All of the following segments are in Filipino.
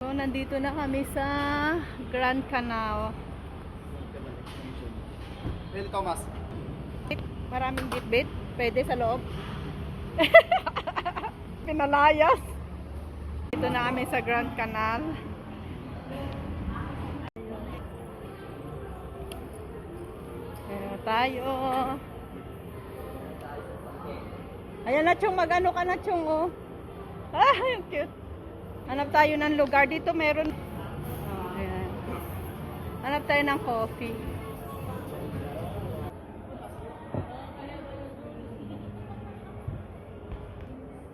So, nandito na kami sa Grand Canal. Welcome, mas. Maraming bitbit. Pwede sa loob. Pinalayas. Dito na kami sa Grand Canal. Ayan tayo. Ayan na, Chong. Mag-ano ka na, Chong, oh. Ah, yung cute. Hanap tayo ng lugar. Dito meron. Oh, ayan. Hanap tayo ng coffee.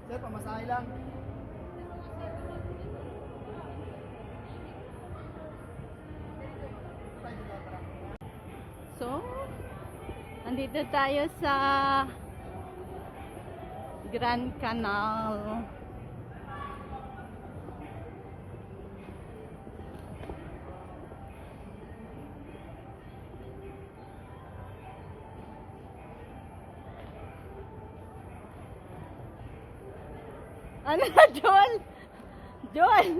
Sir, pamasahe lang. So, andito tayo sa Grand Canal. Ano na, Joel? Joel!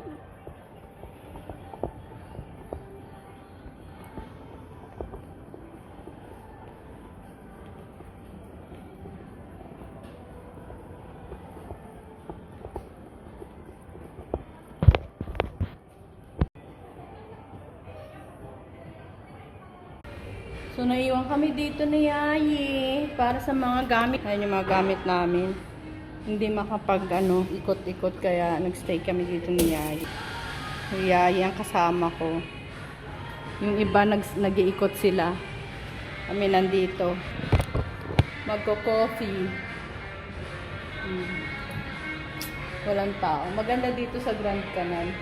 So, naiwan kami dito ni Yayi para sa mga gamit. Ayan yung mga gamit namin. Hindi makapag ikot-ikot kaya nagstay kami dito ni Yayi. So, Yayi ang kasama ko. Yung iba nag-iikot sila. Kami nandito. Magko-coffee. Walang tao. Maganda dito sa Grand Canal.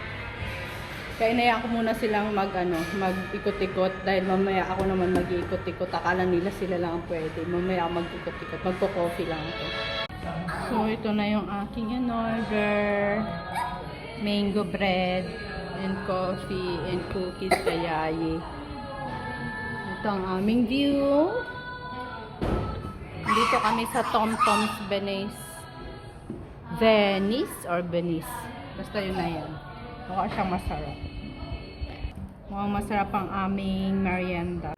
Kaya inayaan ko muna silang mag-ikot-ikot dahil mamaya ako naman mag-iikot-ikot. Akala nila sila lang ang pwede. Mamaya ako mag-ikot-ikot. Magko-coffee lang ako. So, ito na yung aking in-order. Mango bread and coffee and cookies kay Yayi. Ito ang aming view. Dito kami sa Tom Tom's Venice. Venice. Basta yun na yan. Mukha siyang masarap. Mukhang masarap ang aming merienda.